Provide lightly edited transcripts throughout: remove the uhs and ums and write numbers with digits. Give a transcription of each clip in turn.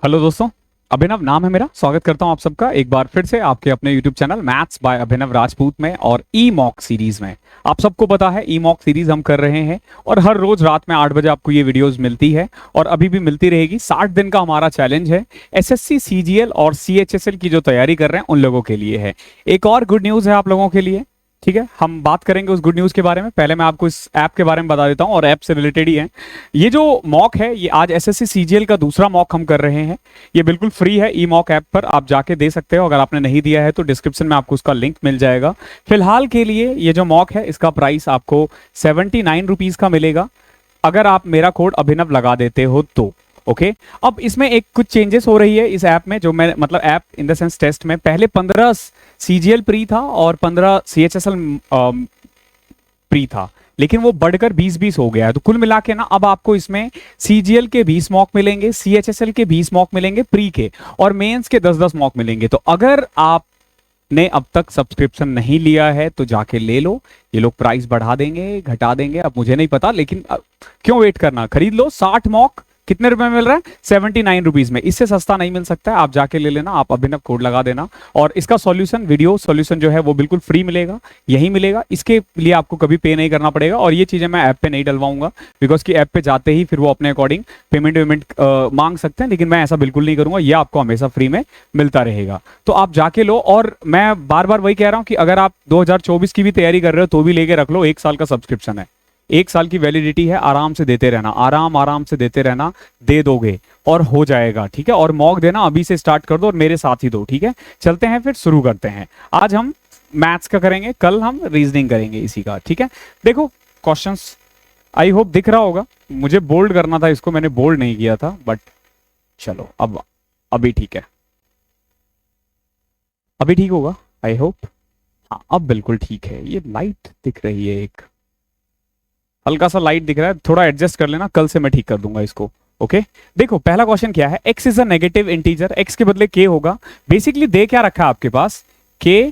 Hello दोस्तों। अभिनव नाम है मेरा। स्वागत करता हूं आप सबका एक बार फिर से आपके अपने यूट्यूब चैनल मैथ्स बाय अभिनव राजपूत में और ई मॉक सीरीज में। आप सबको पता है ई मॉक सीरीज हम कर रहे हैं और हर रोज रात में 8 बजे आपको ये वीडियोस मिलती है और अभी भी मिलती रहेगी। 60 दिन का हमारा चैलेंज है। एसएससी सीजीएल और सीएचएसएल की जो तैयारी कर रहे हैं उन लोगों के लिए है। एक और गुड न्यूज है आप लोगों के लिए। ठीक है, हम बात करेंगे उस गुड न्यूज के बारे में। पहले मैं आपको इस ऐप के बारे में बता देता हूं और ऐप से रिलेटेड ही है। ये जो मॉक है ये आज एसएससी सीजीएल का दूसरा मॉक हम कर रहे हैं। ये बिल्कुल फ्री है। ई मॉक ऐप पर आप जाके दे सकते हो। अगर आपने नहीं दिया है तो डिस्क्रिप्शन में आपको उसका लिंक मिल जाएगा। फिलहाल के लिए ये जो मॉक है इसका प्राइस आपको 79 रुपीज का मिलेगा अगर आप मेरा कोड अभिनव लगा देते हो तो। ओके अब इसमें एक कुछ चेंजेस हो रही है इस ऐप में। जो मैं मतलब app in the sense test में पहले 15 सीजीएल प्री था और 15 सीएचएसएल प्री था, लेकिन वो बढ़कर 20-20 हो गया है। तो कुल मिला के ना अब आपको इसमें सीजीएल के 20 मॉक मिलेंगे, सीएचएसएल के 20 मॉक मिलेंगे प्री के, और मेंस के 10-10 मॉक मिलेंगे। तो अगर आप ने अब तक सब्सक्रिप्शन नहीं लिया है तो जाके ले लो। ये लोग प्राइस बढ़ा देंगे घटा देंगे अब मुझे नहीं पता, लेकिन क्यों वेट करना, खरीद लो। 60 मॉक कितने रुपए में मिल रहा है? 79 रुपीज में। इससे सस्ता नहीं मिल सकता है। आप जाके ले लेना, आप अभिनव कोड लगा देना और इसका सॉल्यूशन वीडियो सॉल्यूशन जो है वो बिल्कुल फ्री मिलेगा, यही मिलेगा। इसके लिए आपको कभी पे नहीं करना पड़ेगा और ये चीजें मैं ऐप पे नहीं डलवाऊंगा बिकॉज कि ऐप पे जाते ही फिर वो अपने अकॉर्डिंग पेमेंट मांग सकते हैं, लेकिन मैं ऐसा बिल्कुल नहीं करूंगा। ये आपको हमेशा फ्री में मिलता रहेगा। तो आप जाके लो। और मैं बार बार वही कह रहा हूं कि अगर आप 2024 की भी तैयारी कर रहे हो तो भी लेके रख लो। 1 साल का सब्सक्रिप्शन है, 1 साल की वैलिडिटी है। आराम से देते रहना, आराम से देते रहना, दे दोगे और हो जाएगा। ठीक है, और मॉक देना अभी से स्टार्ट कर दो और मेरे साथ ही दो। ठीक है, चलते हैं फिर शुरू करते हैं। आज हम मैथ्स का करेंगे, कल हम रीजनिंग करेंगे इसी का। ठीक है, देखो क्वेश्चंस आई होप दिख रहा होगा। मुझे बोल्ड करना था इसको, मैंने बोल्ड नहीं किया था, बट चलो अब अभी ठीक है, अभी ठीक होगा आई होप। हाँ अब बिल्कुल ठीक है। ये लाइट दिख रही है, एक हल्का सा लाइट दिख रहा है, थोड़ा एडजस्ट कर लेना, कल से मैं ठीक कर दूंगा इसको। ओके देखो पहला क्वेश्चन क्या है। x is a negative integer, x के बदले k होगा। बेसिकली दे क्या रखा है आपके पास, k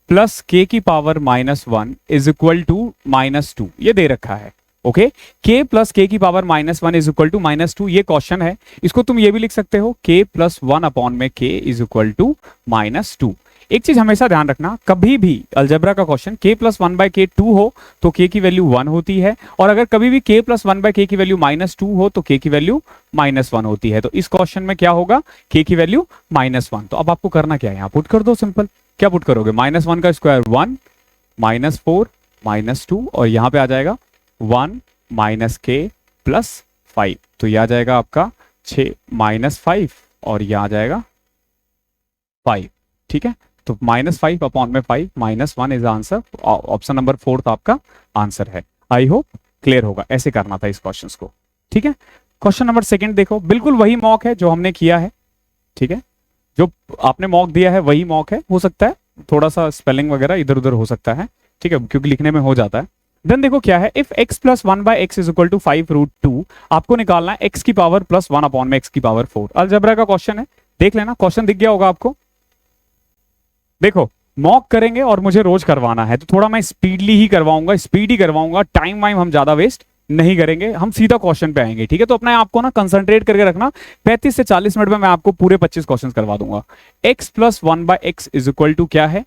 प्लस k की पावर -1 इज इक्वल टू -2, ये दे रखा है। ओके k प्लस k की पावर -1 इज इक्वल टू -2, ये क्वेश्चन है। इसको तुम ये भी लिख सकते हो k प्लस 1 अपॉन में k इज इक्वल टू -2। एक चीज हमेशा ध्यान रखना, कभी भी अलजेब्रा का क्वेश्चन k प्लस 1/k 2 हो तो k की वैल्यू 1 होती है, और अगर कभी भी k प्लस 1/k की वैल्यू -2 हो तो k की वैल्यू -1 होती है। तो इस क्वेश्चन में क्या होगा, k की वैल्यू -1। तो अब आपको करना क्या है, यहाँ पुट कर दो सिंपल। क्या पुट करोगे, -1 का स्क्वायर 1, -4 -2, और यहाँ पे आ जाएगा 1 -k प्लस 5। तो यह आ जाएगा आपका 6 -5 और यह आ जाएगा 5। ठीक है, तो -5 अपॉन में 5 -1 इज आंसर। ऑप्शन नंबर 4 आपका आंसर है। आई होप क्लियर होगा। ऐसे करना था इस क्वेश्चन को। ठीक है, क्वेश्चन नंबर 2 देखो, बिल्कुल वही मॉक है जो हमने किया है। ठीक है, जो आपने मॉक दिया है वही मॉक है। हो सकता है थोड़ा सा स्पेलिंग वगैरह इधर उधर हो सकता है, ठीक है, क्योंकि लिखने में हो जाता है। देन देखो क्या है, if x plus 1/x is equal to 5√2, आपको निकालना है x की पावर प्लस 1 अपॉन में x की पावर 4। अलजेब्रा का क्वेश्चन है, देख लेना, क्वेश्चन दिख गया होगा आपको। देखो मॉक करेंगे और मुझे रोज करवाना है तो थोड़ा मैं स्पीडली ही करवाऊंगा, स्पीड ही करवाऊंगा। टाइम वाइम हम ज्यादा वेस्ट नहीं करेंगे, हम सीधा क्वेश्चन पे आएंगे। ठीक है, तो अपने आपको ना कंसंट्रेट करके रखना। 35 से 40 मिनट में मैं आपको पूरे 25 क्वेश्चन करवा दूंगा। x plus 1/x is equal to क्या है,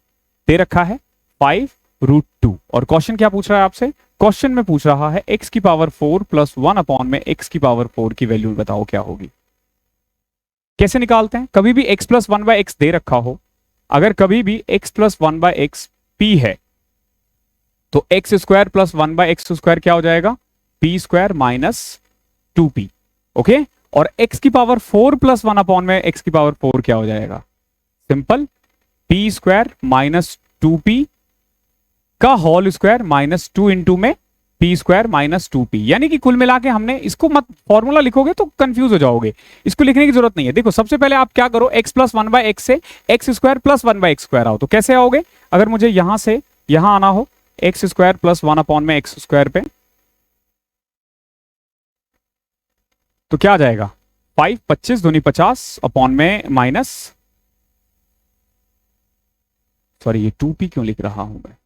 दे रखा है 5√2। और क्वेश्चन क्या पूछ रहा है आपसे, क्वेश्चन में पूछ रहा है x की पावर 4 प्लस 1 अपॉन में x की पावर 4 की वैल्यू बताओ क्या होगी। कैसे निकालते हैं, कभी भी x प्लस 1/x दे रखा हो, अगर कभी भी x प्लस 1/x p है तो x square plus 1/x square क्या हो जाएगा, p square minus 2p। Okay, और x की पावर 4 प्लस 1 अपॉन में x की पावर 4 क्या हो जाएगा, simple p square minus 2p का होल स्क्वायर माइनस 2 इंटू में p स्क्वायर माइनस 2p। यानी कि कुल मिला के हमने इसको, मत फॉर्मूला लिखोगे तो कंफ्यूज हो जाओगे, इसको लिखने की जरूरत नहीं है। देखो सबसे पहले आप क्या करो, x प्लस 1/x से x square plus 1/x square आओ। तो कैसे आओगे, अगर मुझे यहां से यहां आना हो, x स्क्वायर प्लस 1 अपॉन में x स्क्वायर पे, तो क्या आ जाएगा 5 25 दूनी 50 अपॉन में माइनस, सॉरी ये 2p क्यों लिख रहा हूं मैं,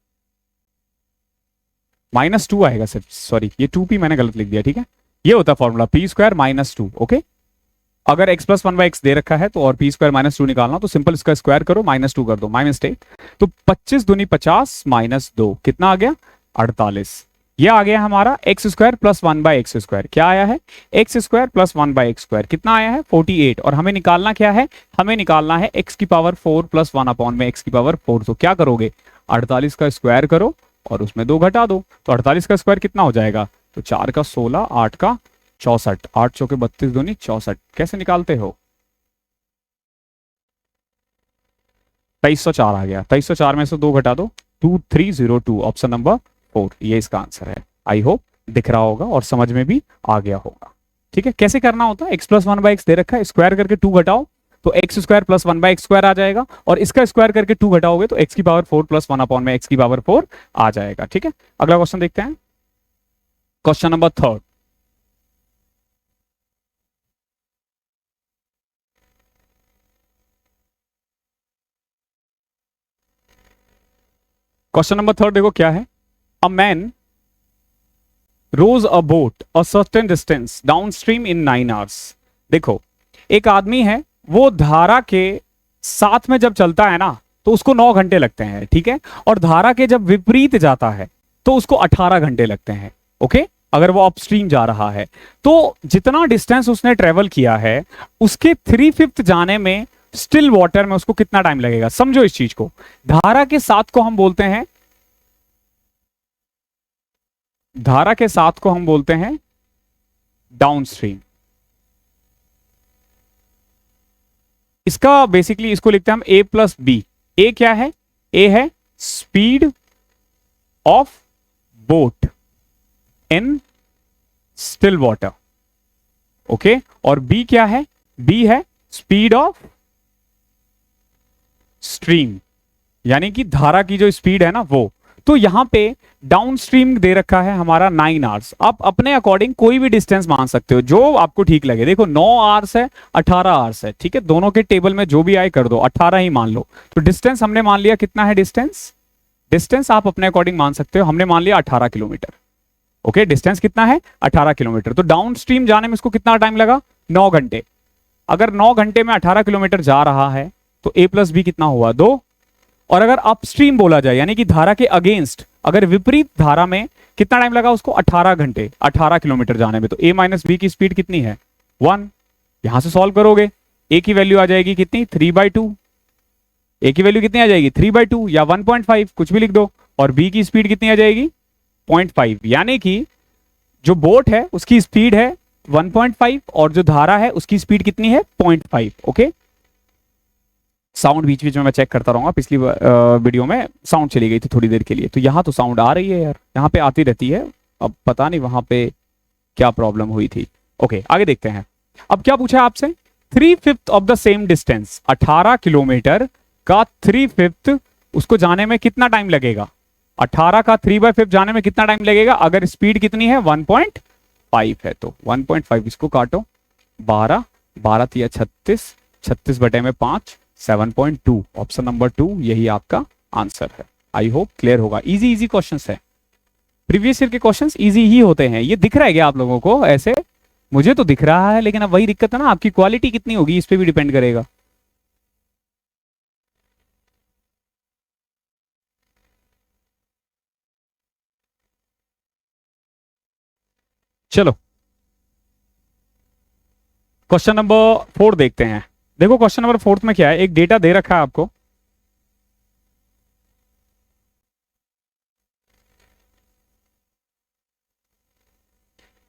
-2 आएगा सिर्फ, सॉरी ये 2p मैंने गलत लिख दिया। ठीक है, ये होता है formula p square minus 2। Okay, अगर x plus one by x दे रखा है तो और पी स्क्वायर माइनस टू निकालना, तो सिंपल इसका स्क्वायर करो, माइनस टू कर दो, माई मिस्टेक। तो 25 दूनी 50 माइनस 2 कितना आ गया 48। ये आ गया हमारा x square plus one by x square. क्या आया है x square plus one by x square, कितना आया है 48। और हमें निकालना क्या है, हमें निकालना है एक्स की पावर 4 प्लस वन अपॉन में एक्स की पावर 4। तो क्या करोगे 48 का स्क्वायर करो और उसमें 2 घटा दो, तो 48 का स्क्वायर कितना हो जाएगा, तो 4 का 16, 8 का 64, 8 चौके 32 दूनी 64। कैसे निकालते हो 2304 आ गया, 2304 में से 2 घटा दो 2302, ऑप्शन नंबर 4 ये इसका आंसर है। आई होप दिख रहा होगा और समझ में भी आ गया होगा। ठीक है, कैसे करना होता है, x plus one by x दे रखा है, स्क्वायर करके 2 घटाओ तो x square plus one by x square आ जाएगा, और इसका स्क्वायर करके 2 घटाओगे तो एक्स की पावर 4 प्लस वन अपॉन में एक्स की पावर 4 आ जाएगा। ठीक है, अगला क्वेश्चन देखते हैं, क्वेश्चन नंबर 3। क्वेश्चन नंबर 3 देखो क्या है, a man rows a boat a certain distance downstream in 9 hours. देखो एक आदमी है, वो धारा के साथ में जब चलता है ना तो उसको 9 घंटे लगते हैं, ठीक है, और धारा के जब विपरीत जाता है तो उसको 18 घंटे लगते हैं। ओके, अगर वो अपस्ट्रीम जा रहा है तो जितना डिस्टेंस उसने ट्रेवल किया है उसके 3/5 जाने में स्टिल वाटर में उसको कितना टाइम लगेगा। समझो इस चीज को, धारा के साथ को हम बोलते हैं, धारा के साथ को हम बोलते हैं डाउनस्ट्रीम। इसका बेसिकली इसको लिखते हैं हम ए प्लस बी। ए क्या है, ए है speed of boat in still water, okay, और बी क्या है, बी है स्पीड ऑफ स्ट्रीम, यानी कि धारा की जो स्पीड है ना वो। तो यहां पे डाउन स्ट्रीम दे रखा है हमारा 9 आवर्स। आप अपने अकॉर्डिंग कोई भी डिस्टेंस मान सकते हो जो आपको ठीक लगे। देखो 9 आवर्स है, 18 आवर्स है, ठीक है, दोनों के टेबल में जो भी आए कर दो, 18 ही मान लो। तो डिस्टेंस हमने मान लिया कितना है, डिस्टेंस, डिस्टेंस आप अपने अकॉर्डिंग मान सकते हो, हमने मान लिया 18 किलोमीटर। ओके, डिस्टेंस कितना है 18 किलोमीटर। तो डाउन स्ट्रीम जाने में इसको कितना टाइम लगा, 9 घंटे। अगर 9 घंटे में 18 किलोमीटर जा रहा है तो ए प्लस बी कितना हुआ 2। और अगर अपस्ट्रीम बोला जाए यानी कि धारा के अगेंस्ट, अगर विपरीत धारा में कितना टाइम लगा उसको 18 घंटे, 18 किलोमीटर जाने में, तो ए माइनस बी की स्पीड कितनी है 1। यहां से सॉल्व करोगे ए की वैल्यू आ जाएगी कितनी 3/2। ए की वैल्यू कितनी आ जाएगी 3/2 या 1.5 कुछ भी लिख दो, और बी की स्पीड कितनी आ जाएगी 0.5। यानी कि जो बोट है उसकी स्पीड है 1.5 और जो धारा है उसकी स्पीड कितनी है 0.5। ओके, साउंड बीच बीच में मैं चेक करता रहूंगा, पिछली वीडियो में साउंड चली गई थी थोड़ी देर के लिए, तो यहां तो साउंड आ रही है यार, यहां पे आती रहती है, अब पता नहीं वहां पे क्या प्रॉब्लम हुई थी। ओके, आगे देखते हैं। अब क्या पूछा है आपसे, 3/5 of the same distance, 18 kilometre का 3/5 उसको जाने में कितना टाइम लगेगा, 18 का 3/5 जाने में कितना टाइम लगेगा। अगर स्पीड कितनी है 1.5 है तो 1.5 इसको काटो, 12 12 तिया 36, 36 बटे में 5, 7.2, ऑप्शन नंबर 2 यही आपका आंसर है। आई होप क्लियर होगा। इजी इजी क्वेश्चंस है, प्रीवियस ईयर के क्वेश्चंस इजी ही होते हैं। ये दिख रहा है क्या आप लोगों को, ऐसे मुझे तो दिख रहा है, लेकिन अब वही दिक्कत है ना, आपकी क्वालिटी कितनी होगी इस पे भी डिपेंड करेगा। चलो क्वेश्चन नंबर 4 देखते हैं। देखो क्वेश्चन नंबर 4 में क्या है, एक डेटा दे रखा है आपको,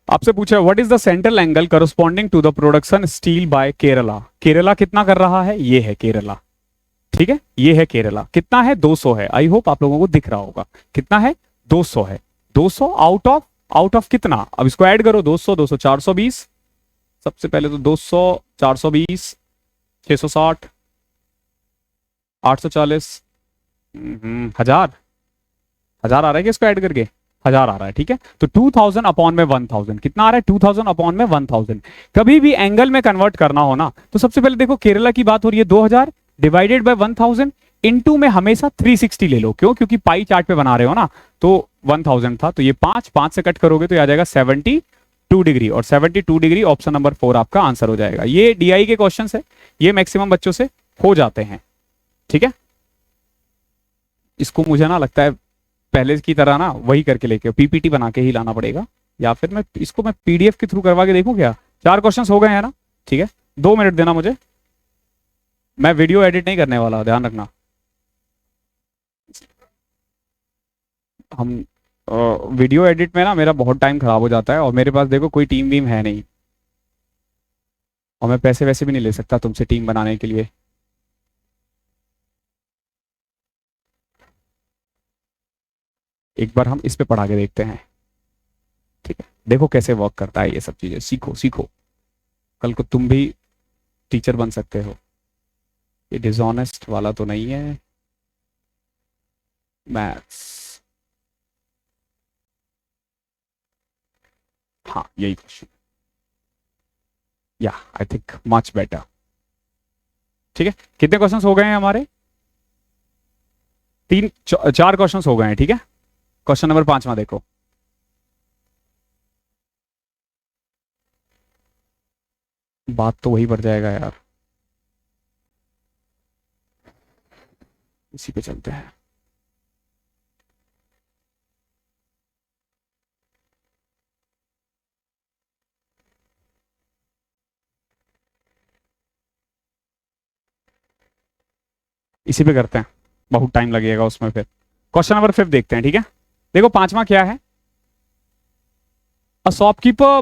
आपसे पूछा what is the central angle corresponding to the production steel by Kerala. Kerala कितना कर रहा है, ये है केरला, ठीक है, ये है केरला, कितना है 200 है। आई होप आप लोगों को दिख रहा होगा कितना है 200 है। 200 आउट ऑफ कितना, अब इसको ऐड करो 200 200 420, सबसे पहले तो 200 420 660 840 हजार हजार आ रहा है कि इसको ऐड करके 1000 आ रहा है, ठीक है। तो 2000 अपॉन में 1000 कितना आ रहा है 2000 अपॉन में 1000। कभी भी एंगल में कन्वर्ट करना हो ना तो सबसे पहले देखो केरला की बात हो रही है 2000 डिवाइडेड बाय 1000 इनटू में हमेशा 360 ले लो, क्यों, क्योंकि पाई चार्ट पे बना रहे हो ना, तो 1000 था तो ये 5 से कट करोगे तो आ जाएगा 70 2 डिग्री, और 72 डिग्री ऑप्शन नंबर 4 आपका आंसर हो जाएगा। ये डीआई के क्वेश्चन है, ये मैक्सिमम बच्चों से हो जाते हैं, ठीक है। इसको मुझे ना लगता है पहले की तरह ना वही करके लेके पीपीटी बना के ही लाना पड़ेगा, या फिर मैं पीडीएफ के थ्रू करवा के देखूं क्या। 4 क्वेश्चंस हो गए हैं ना, ठीक है। 2 मिनट देना मुझे, मैं वीडियो एडिट नहीं करने वाला, ध्यान रखना। हम वीडियो एडिट में ना मेरा बहुत टाइम खराब हो जाता है, और मेरे पास देखो कोई टीम वीम है नहीं, और मैं पैसे वैसे भी नहीं ले सकता तुमसे टीम बनाने के लिए। एक बार हम इस पे पढ़ा के देखते हैं, ठीक है। देखो कैसे वर्क करता है ये सब चीजें, सीखो सीखो, कल को तुम भी टीचर बन सकते हो। ये डिसऑनेस्ट वाला तो नहीं है, मैथ्स, हाँ यही क्वेश्चन, या आई थिंक मच बेटर, ठीक है। कितने क्वेश्चंस हो गए हैं हमारे? 4 क्वेश्चंस हो गए हैं, ठीक है। क्वेश्चन नंबर 5वां देखो। बात तो वही बढ़ जाएगा यार, इसी पे चलते हैं। इसी पे करते हैं, बहुत टाइम लगेगा उसमें फिर। क्वेश्चन नंबर 5 देखते हैं, ठीक है। देखो 5वां क्या है? A shopkeeper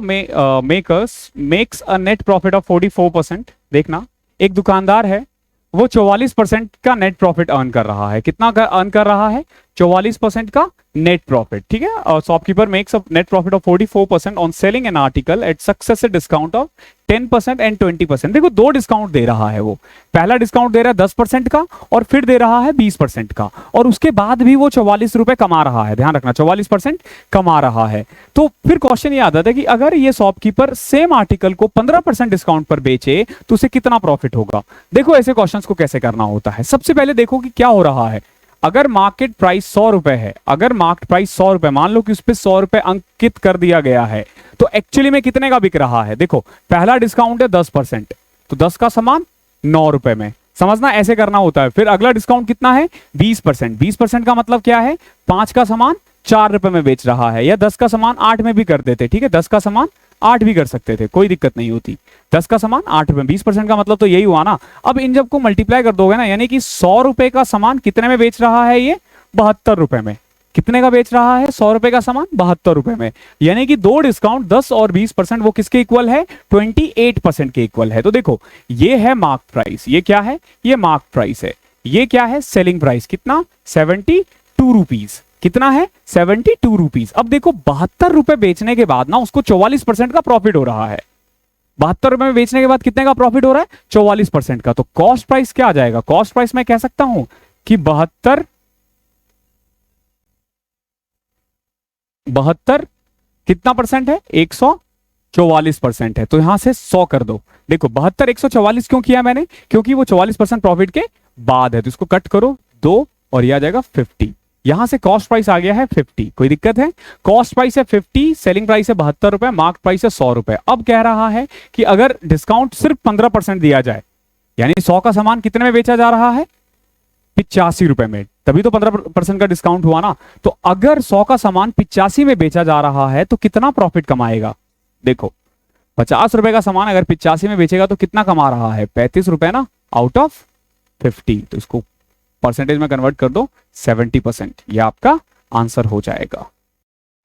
makes a net profit of 44%। देखना, एक दुकानदार है, वो 44% का नेट प्रॉफिट अर्न कर रहा है। कितना का अर्न कर रहा है? 44% का नेट प्रॉफिट, ठीक है। और shopkeeper makes a net profit of 44% on selling an article at successive discount of 10% and 20%। देखो 2 डिस्काउंट दे रहा है वो। पहला डिस्काउंट दे रहा है 10% का, और फिर दे रहा है 20% का, और उसके बाद भी वो 44 रुपए कमा रहा है। ध्यान रखना, 44% कमा रहा है। तो फिर क्वेश्चन ये आता है कि अगर ये शॉपकीपर सेम आर्टिकल को 15% डिस्काउंट पर बेचे तो उसे कितना प्रॉफिट होगा। देखो ऐसे क्वेश्चंस को कैसे करना होता है। सबसे पहले देखो कि क्या हो रहा है। अगर मार्केट प्राइस 100 रुपए है, अगर मार्केट प्राइस 100 रुपए, मान लो कि उस पर 100 रुपए अंकित कर दिया गया है, तो एक्चुअली में कितने का बिक रहा है? देखो पहला डिस्काउंट है 10%, तो 10 का सामान 9 रुपए में, समझना ऐसे करना होता है। फिर अगला डिस्काउंट कितना है? 20%। 20% का मतलब क्या है? 5 का सामान 4 रुपए में बेच रहा है, या 10 का सामान 8 में भी कर देते, ठीक है। 10 का सामान 8 भी कर सकते थे, कोई दिक्कत नहीं होती। 10 का सामान 8 रुपए, 20% का मतलब तो यही हुआ ना। अब इन जब को मल्टीप्लाई कर दोगे ना, यानी कि 100 रुपए का सामान कितने में बेच रहा है? ये 72 रुपए में। कितने का बेच रहा है? 100 रुपए का सामान 72 रुपए में। यानी कि 2 डिस्काउंट 10 और 20% वो किसके इक्वल है? 28% के इक्वल है। तो देखो ये है मार्क प्राइस, ये क्या है? ये मार्क प्राइस है। ये क्या है? Selling price. कितना? 72 रुपीज। कितना है? 72 रुपीज। अब देखो 72 रुपए बेचने के बाद ना उसको 44% का प्रॉफिट हो रहा है। 72 रुपए में बेचने के बाद कितने का प्रॉफिट हो रहा है? 44% का। तो कॉस्ट प्राइस क्या आ जाएगा? कॉस्ट प्राइस मैं कह सकता हूं कि 72 कितना परसेंट है? 144% है। तो यहां से 100 कर दो। देखो 72 144 क्यों किया मैंने? क्योंकि वो 44% प्रॉफिट के बाद है। तो इसको कट करो 2, और ये आ जाएगा 50। यहां से कॉस्ट प्राइस आ गया है 50। कोई दिक्कत है? कॉस्ट प्राइस है 50, सेलिंग प्राइस है 72 रुपए, मार्क प्राइस है 100 रुपए। अब कह रहा है कि अगर डिस्काउंट सिर्फ 15% दिया जाए, यानी 100 का सामान कितने में बेचा जा रहा है? 85 रुपए में, तभी तो 15% का डिस्काउंट हुआ ना। तो अगर 100 का सामान 85 में बेचा जा रहा है तो कितना प्रॉफिट कमाएगा? देखो 50 रुपए का सामान अगर 85 में बेचेगा तो कितना कमा रहा है? 35 रुपए ना, आउट ऑफ 50। तो इसको परसेंटेज में कन्वर्ट कर दो 70%, ये आपका आंसर हो जाएगा।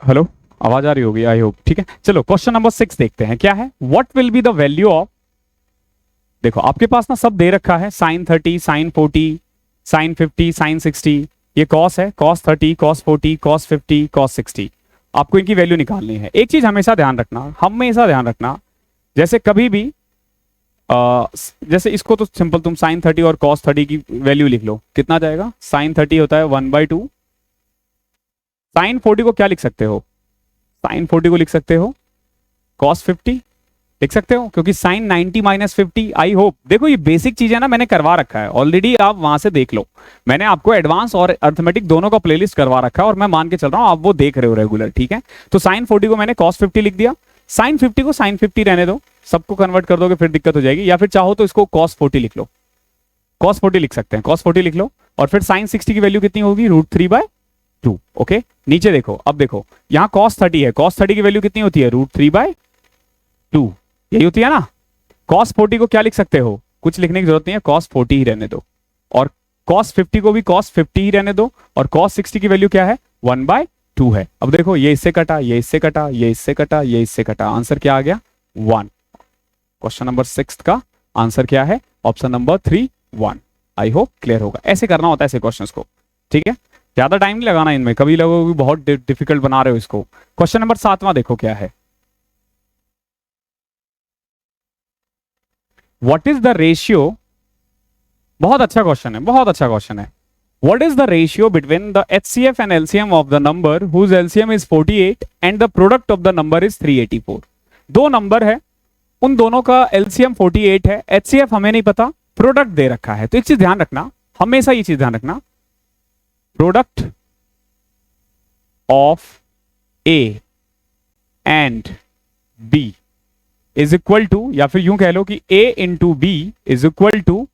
हेलो, आवाज आ रही होगी आई होप, ठीक है। चलो क्वेश्चन नंबर 6 देखते हैं, क्या है? What will be the value of, देखो आपके पास ना सब दे रखा है, sin 30, sin 40, sin 50, sin 60। ये cos है, cos 30, cos 40, cos 50, cos 60। आपको इनकी वैल्यू निकालनी है। एक चीज हमेशा ध्यान रखना, हमेशा ध्यान रखना, जैसे कभी भी जैसे इसको तो सिंपल तुम sin 30 और cos 30 की वैल्यू लिख लो, कितना जाएगा? sin 30 होता है 1/2। sin 40 को क्या लिख सकते हो? sin 40 को लिख सकते हो cos 50 लिख सकते हो, क्योंकि sin 90 - 50। आई होप देखो ये बेसिक चीज है ना, मैंने करवा रखा है ऑलरेडी, आप वहां से देख लो। मैंने आपको एडवांस और अर्थमेटिक दोनों का प्लेलिस्ट करवा रखा है, और मैं मान के चल रहा हूं आप वो देख रहे हो रेगुलर, ठीक है। तो sin 40 को मैंने cos 50 लिख दिया, साइन 50 को साइन 50 रहने दो, सबको कन्वर्ट कर दोगे फिर दिक्कत हो जाएगी, या फिर चाहो तो इसको कॉस 40 लिख लो, कॉस 40 लिख सकते हैं, कॉस 40 लिख लो। और फिर साइन 60 की वैल्यू कितनी होगी, √3/2। ओके, नीचे देखो, अब देखो यहां कॉस 30 है, कॉस 30 की वैल्यू कितनी होती है, √3/2, यही होती है ना। कॉस 40 को क्या लिख सकते हो, कुछ लिखने की जरूरत नहीं है, कॉस 40 ही रहने दो। और कॉस 50 को भी कॉस 50 ही रहने दो। और कॉस 60 की वैल्यू क्या है, 1/2 है। अब देखो ये इससे कटा, ये इससे कटा, ये इससे कटा, ये इससे कटा, आंसर क्या आ गया, 1। क्वेश्चन नंबर 6 का आंसर क्या है, option number 3, 1। I hope clear होगा। ऐसे करना होता है ऐसे क्वेश्चंस को, ठीक है, ज्यादा टाइम नहीं लगाना इनमें, कभी लोगों बहुत डिफिकल्ट बना रहे हो इसको। क्वेश्चन नंबर 7वां देखो क्या है, व्हाट इज द रेशियो, बहुत अच्छा क्वेश्चन है, बहुत अच्छा क्वेश्चन है। What is the ratio between the HCF and LCM of the number whose LCM is 48 and the product of the number is 384। दो नंबर है, उन दोनों का LCM 48 है, HCF हमें नहीं पता, प्रोडक्ट दे रखा है। तो एक चीज ध्यान रखना, हमेशा ये चीज ध्यान रखना, product of A and B is equal to, या फिर यूं कह लो कि A into B is equal to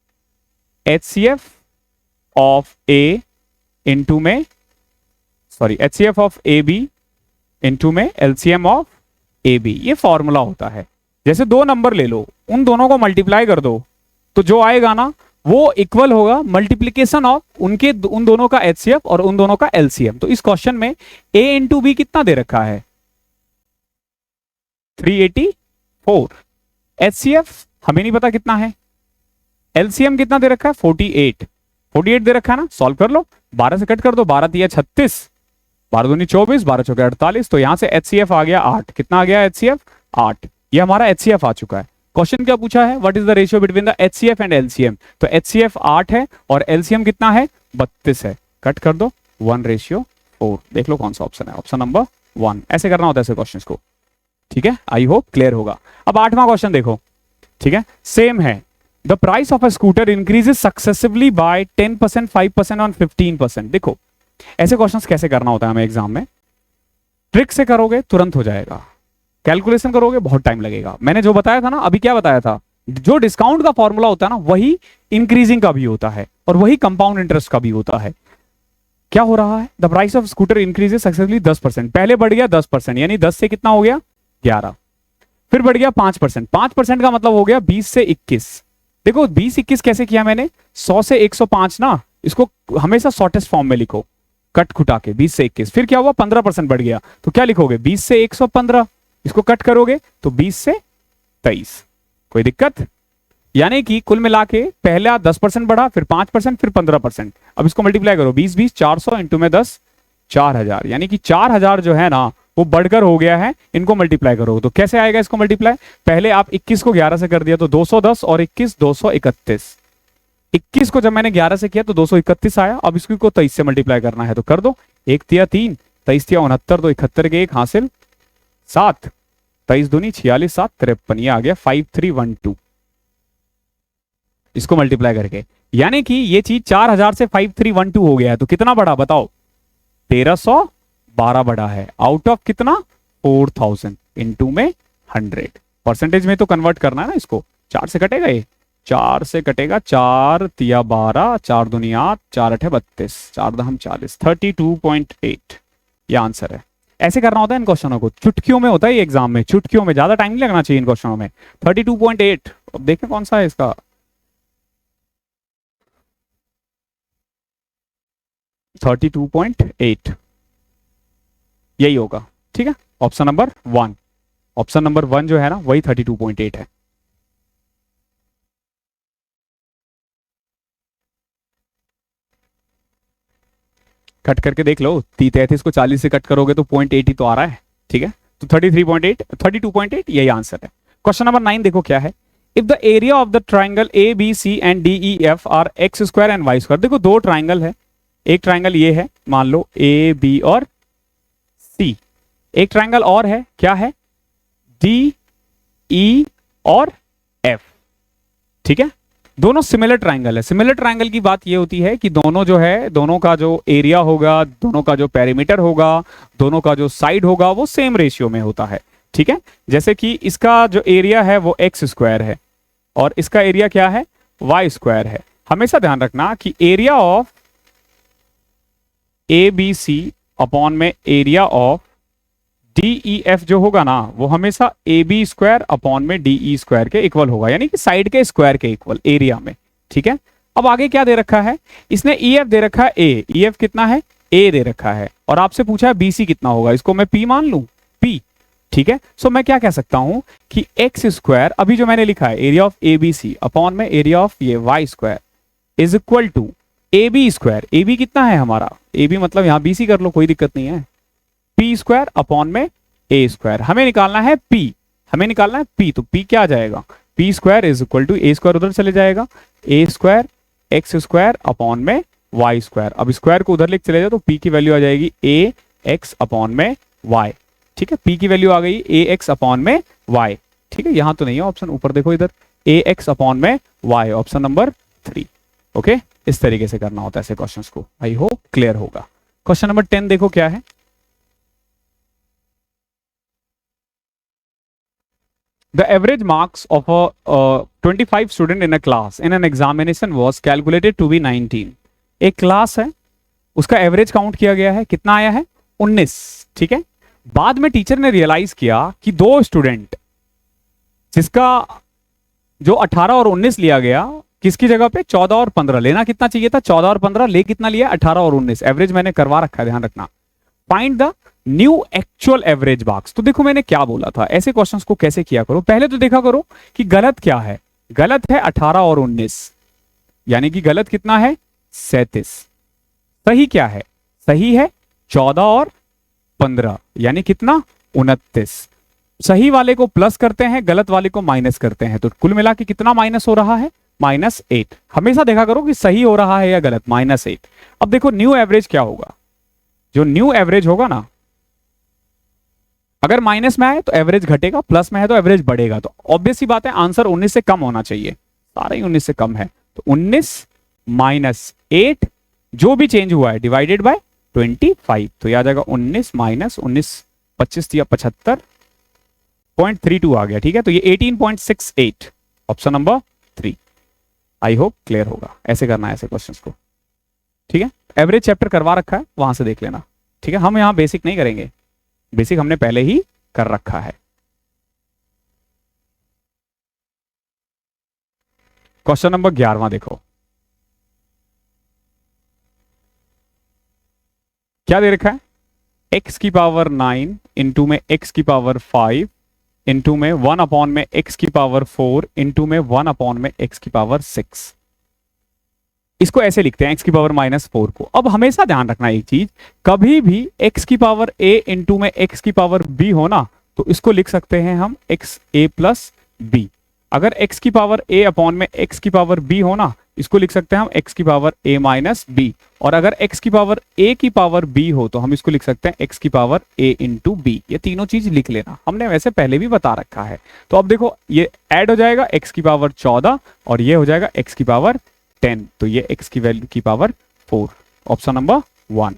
HCF of A into में, sorry HCF of AB into में LCM ऑफ AB। ये फॉर्मूला होता है। जैसे दो नंबर ले लो, उन दोनों को मल्टीप्लाई कर दो, तो जो आएगा ना वो इक्वल होगा मल्टीप्लीकेशन ऑफ उनके, उन दोनों का HCF और उन दोनों का LCM। तो इस क्वेश्चन में A इंटू B कितना दे रखा है, 384। HCF हमें नहीं पता कितना है, LCM कितना दे रखा है, 48। 48 दे रखा है ना, सॉल्व कर लो, 12 से कट कर दो, 12 तिया 36, 12 दूनी 24, 12 चौके 48। तो यहां से HCF आ गया 8। कितना आ गया HCF, 8। ये हमारा HCF आ चुका है। क्वेश्चन क्या पूछा है, what is the ratio between the HCF and LCM। तो HCF 8 है और LCM कितना है, 32 है। कट कर दो, 1:4। देख लो कौन सा ऑप्शन है, ऑप्शन नंबर 1। ऐसे करना होता है ऐसे क्वेश्चन को, ठीक है, आई होप क्लियर होगा। अब 8वां क्वेश्चन देखो, ठीक है, सेम है। The price of a scooter increases successively by 10%, 5% और 15%। देखो ऐसे क्वेश्चंस कैसे करना होता है हमें एग्जाम में, ट्रिक से करोगे तुरंत हो जाएगा, कैलकुलेशन करोगे बहुत टाइम लगेगा। मैंने जो बताया था ना, अभी क्या बताया था, जो डिस्काउंट का फॉर्मूला होता है ना वही इंक्रीजिंग का भी होता है और वही कंपाउंड इंटरेस्ट का भी होता है। क्या हो रहा है, the price of scooter increases successfully 10%, पहले बढ़ गया 10%, यानी 10 से कितना हो गया 11, फिर बढ़ गया 5%, 5% का मतलब हो गया 20 से 21। देखो 20-21 कैसे किया मैंने, 100 से 105 ना, इसको हमेशा शॉर्टेस्ट फॉर्म में लिखो, कट खुटा के 20 से 21। फिर क्या हुआ, 15% बढ़ गया, तो क्या लिखोगे 20 से 115, इसको कट करोगे तो 20 से 23। कोई दिक्कत, यानी कि कुल मिला के पहला 10% बढ़ा, फिर 5%, फिर 15%। अब इसको मल्टीप्लाई करो, 20 400 इंटू में 10 4000, यानी कि 4000 जो है ना वो बढ़कर हो गया है। इनको मल्टीप्लाई करो तो कैसे आएगा इसको मल्टीप्लाई, पहले आप 21 को 11 से कर दिया तो 210 और 21 231। 21 को जब मैंने 11 से किया तो 231 आया। अब इसको 23 से मल्टीप्लाई करना है तो कर दो, 1 तिया 3, 23 तिया 69, तो 71 के 1 हासिल 7, 23 दूनी 46, 7 53, ये आ गया 5312 इसको मल्टीप्लाई करके। यानी कि ये चीज 4000 से 5312 हो गया है। तो कितना बढ़ा बताओ, 1312 बढ़ा है, आउट ऑफ कितना 4000 इंटू में 100। परसेंटेज में तो कन्वर्ट करना है ना इसको, 4 से कटेगा, ये 4 से कटेगा, 4 तिया 12, 4 दूनी 8, 4 8 32, 4 दहम 40, 32.8 ये आंसर है। ऐसे करना होता है इन क्वेश्चनों को, चुटकियों में होता है ये एग्जाम में, चुटकियों में, ज्यादा टाइम नहीं लगना चाहिए इन क्वेश्चनों में। 32.8, अब देखें कौन सा है इसका, 32.8 यही होगा, ठीक है, ऑप्शन नंबर 1। ऑप्शन नंबर 1 जो है ना वही 32.8 है। कट करके देख लो, 33 को 40 से कट करोगे तो 0.8 ही तो आ रहा है, ठीक है, तो 33.8 32.8 यही आंसर है। क्वेश्चन नंबर 9 देखो क्या है, if the area of the triangle A B C and D E F are x square and y square. देखो दो ट्राइंगल है, एक ट्राइंगल ये है, मान लो ए बी और सी, एक ट्राइंगल और है, क्या है, डी ई और एफ, ठीक है, दोनों सिमिलर ट्राइंगल है। सिमिलर ट्राइंगल की बात ये होती है कि दोनों जो है, दोनों का जो एरिया होगा, दोनों का जो पेरीमीटर होगा, दोनों का जो साइड होगा वो सेम रेशियो में होता है। ठीक है, जैसे कि इसका जो एरिया है वो एक्स स्क्वायर है और इसका एरिया क्या है, वाई स्क्वायर है। हमेशा ध्यान रखना कि area of A B C upon में area of D E F जो होगा ना वो हमेशा ए बी स्क्वायर अपॉन में डी ई स्क्वायर के इक्वल होगा, यानी कि साइड के स्क्वायर के इक्वल एरिया में। ठीक है, अब आगे क्या दे रखा है, इसने ई एफ दे रखा है ए, ई एफ कितना है, ए दे रखा है, और आपसे पूछा है बी सी कितना होगा, इसको मैं पी मान लूं, पी। ठीक है, सो मैं क्या कह सकता हूं कि एक्स स्क्वायर, अभी जो मैंने लिखा है area of A B C upon में एरिया ऑफ ये y square is equal to A B square, A B कितना है हमारा, ए बी मतलब यहां बी सी कर लो कोई दिक्कत नहीं है, पी स्क्वायर अपॉन में ए स्क्वायर। हमें निकालना है पी, हमें निकालना है पी, तो पी क्या आ जाएगा, P square is equal to A square उधर चले जाएगा, A square X square upon में वाई स्क्वायर। अब स्क्वायर को उधर लिख चले जाओ तो पी की वैल्यू आ जाएगी ए एक्स अपॉन में वाई। ठीक है, पी की वैल्यू आ गई ए एक्स अपॉन में वाई। ठीक है, यहां तो नहीं है ऑप्शन, ऊपर देखो इधर, ए एक्स अपॉन में वाई, ऑप्शन नंबर 3। ओके, इस तरीके से करना होता है ऐसे क्वेश्चंस को। आई होप क्लियर होगा। क्वेश्चन नंबर 10 देखो क्या है, the average marks of a 25 student in a class in an examination was calculated to be 19। एक क्लास है, उसका एवरेज काउंट किया गया है, कितना आया है, 19। ठीक है, बाद में टीचर ने रियलाइज किया कि दो स्टूडेंट जिसका जो 18 और 19 लिया गया, किसकी जगह पे 14 और 15, लेना कितना चाहिए था, 14 और 15, ले कितना लिया, 18 और 19। एवरेज मैंने करवा रखा है, ध्यान रखना। Find the new actual average marks. तो देखो मैंने क्या बोला था, ऐसे क्वेश्चंस को कैसे किया करो, पहले तो देखा करो कि गलत क्या है, गलत है 18 और 19, यानी कि गलत कितना है, 37। सही क्या है, सही है 14 और 15, यानी कितना, 29। सही वाले को प्लस करते हैं, गलत वाले को माइनस करते हैं, तो कुल मिला के कितना माइनस हो रहा है, -8। हमेशा देखा करो कि सही हो रहा है या गलत, -8। अब देखो न्यू एवरेज क्या होगा, जो न्यू एवरेज होगा ना, अगर माइनस में आए तो एवरेज घटेगा, प्लस में है तो एवरेज बढ़ेगा। तो ऑब्वियस सी बात है आंसर 19 से कम होना चाहिए, सारा ही 19 से कम है, तो 19 -8 जो भी चेंज हुआ है डिवाइडेड बाय 25, तो यह आ जाएगा 19 - 19 25 या 75.32 आ गया। ठीक है, तो ये 18.68, option number 3। I hope clear होगा, ऐसे करना है ऐसे क्वेश्चंस को। ठीक है, एवरेज चैप्टर करवा रखा है, वहां से देख लेना। ठीक है, हम यहां बेसिक नहीं करेंगे, बेसिक हमने पहले ही कर रखा है। क्वेश्चन नंबर 11 देखो क्या दे रखा है, x की पावर 9 इंटू में x की पावर 5 इंटू में 1 अपॉन में x की पावर 4 इंटू में 1 अपॉन में x की पावर 6। इसको ऐसे लिखते हैं x की पावर -4 को। अब हमेशा ध्यान रखना एक चीज, कभी भी x की पावर a इंटू में x की पावर b हो ना, तो इसको लिख सकते हैं हम x a प्लस b। अगर x की पावर a अपॉन में x की पावर b हो ना, इसको लिख सकते हैं हम x की पावर a माइनस b। और अगर x की पावर a की पावर b हो तो हम इसको लिख सकते हैं x की पावर a इंटू b। ये तीनों चीज लिख लेना, हमने वैसे पहले भी बता रखा है। तो अब देखो ये ऐड हो जाएगा x की पावर 14 और ये हो जाएगा x की पावर 10, तो ये x की वैल्यू की पावर 4, ऑप्शन नंबर 1।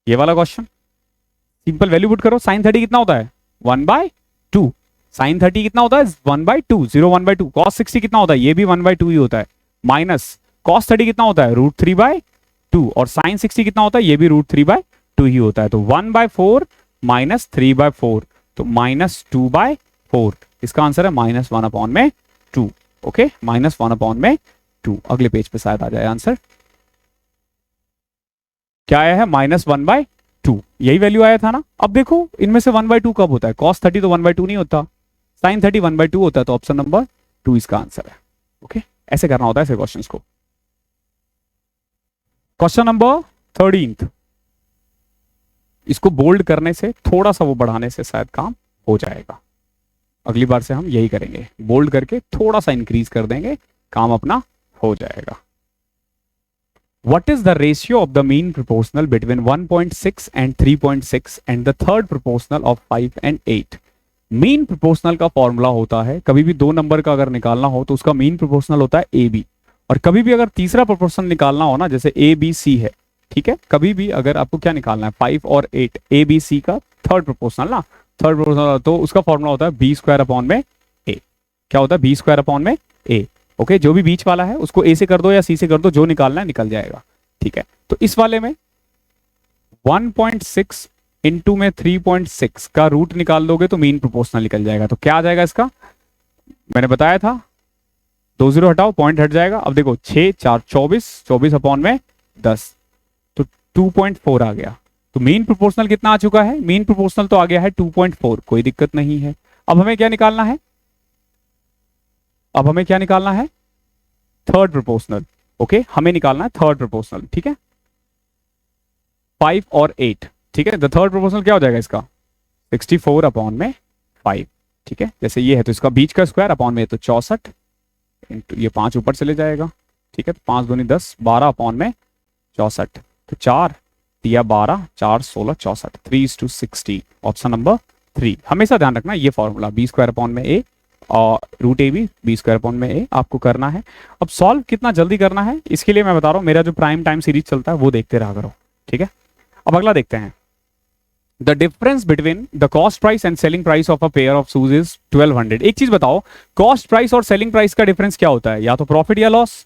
ये वाला क्वेश्चन सिंपल वैल्यू पुट करो, sin 30 कितना होता है, 1/2। sin 30 कितना होता है, 1/2, 0 1/2। cos 60 कितना होता है, ये भी 1/2 ही होता है, माइनस cos 30 कितना होता है, √3/2। और sin 60 कितना होता है, ये भी √3/2 ही होता है। तो 1/4 माइनस 3/4, तो -2/4। इसका आंसर है -1/2। ओके, -1/2। अगले पेज पे शायद आ जाए आंसर, क्या आया है, -1/2। यही वैल्यू आया था ना। अब देखो इनमें से 1/2 कब होता है, cos 30 तो 1/2 नहीं होता, sin 30 1/2 होता है, तो ऑप्शन नंबर 2 इसका आंसर है। ओके, ऐसे करना होता है ऐसे क्वेश्चंस को। क्वेश्चन नंबर 13, इसको बोल्ड करने से, थोड़ा सा वो बढ़ाने से शायद काम हो जाएगा। अगली बार से हम यही करेंगे, बोल्ड करके थोड़ा सा इंक्रीज कर देंगे, काम अपना हो जाएगा। What is the ratio of the mean proportional between 1.6 and 3.6 and the third proportional of 5 and 8? Mean proportional का फॉर्मूला होता है, कभी भी दो नंबर का अगर निकालना हो तो उसका मीन प्रोपोर्शनल होता है ए बी, और कभी भी अगर तीसरा प्रोपोर्शनल निकालना हो ना, जैसे ए बी सी है, ठीक है, कभी भी अगर आपको क्या निकालना है 5 और 8, ए बी सी का थर्ड प्रोपोर्शनल ना, थर्ड प्रोपोर्शनल तो उसका फॉर्मूला होता है बी स्क्वायर अपॉन में ए। क्या होता है? बी स्क्वायर अपॉन में ए। ओके, जो भी बीच वाला है उसको ए से कर दो या सी से कर दो, जो निकालना है निकल जाएगा। ठीक है, तो इस वाले में 1.6 इंटू में 3.6 का रूट निकाल दोगे तो मीन प्रोपोर्शनल निकल जाएगा। तो क्या आ जाएगा इसका? मैंने बताया था 2 जीरो हटाओ, पॉइंट हट जाएगा। अब देखो 6 4 24, 24 अपॉन में 10, तो 2.4 आ गया। तो मीन प्रोपोर्शनल कितना आ चुका है? मीन प्रोपोर्शनल तो आ गया है 2.4, कोई दिक्कत नहीं है। अब हमें क्या निकालना है? अब हमें क्या निकालना है? Third proportional. ओके, हमें निकालना है थर्ड प्रोपोर्शनल। ठीक है, 5 और 8। ठीक है, द थर्ड प्रोपोर्शनल क्या हो जाएगा इसका? 64 अपॉन में 5। ठीक है, जैसे ये है तो इसका बीच का स्क्वायर अपॉन में तो 64, ये 5 ऊपर चले जाएगा। ठीक है, तो 5 दूनी 10, 12 अपॉन में 64, तो 4 दिया 12, 4 16 64, 3:60। Option number 3। हमेशा ध्यान रखना ये फॉर्मूला बी स्क्वायर अपॉन में ए और root A B square upon में ए आपको करना है। अब सॉल्व कितना जल्दी करना है इसके लिए मैं बता रहा हूं, मेरा जो प्राइम टाइम सीरीज चलता है वो देखते रहा करो। ठीक है, अब अगला देखते हैं। The difference between the cost price and selling price of a pair of shoes is 1200। एक चीज बताओ, कॉस्ट प्राइस और सेलिंग प्राइस का डिफरेंस क्या होता है? या तो प्रॉफिट या लॉस।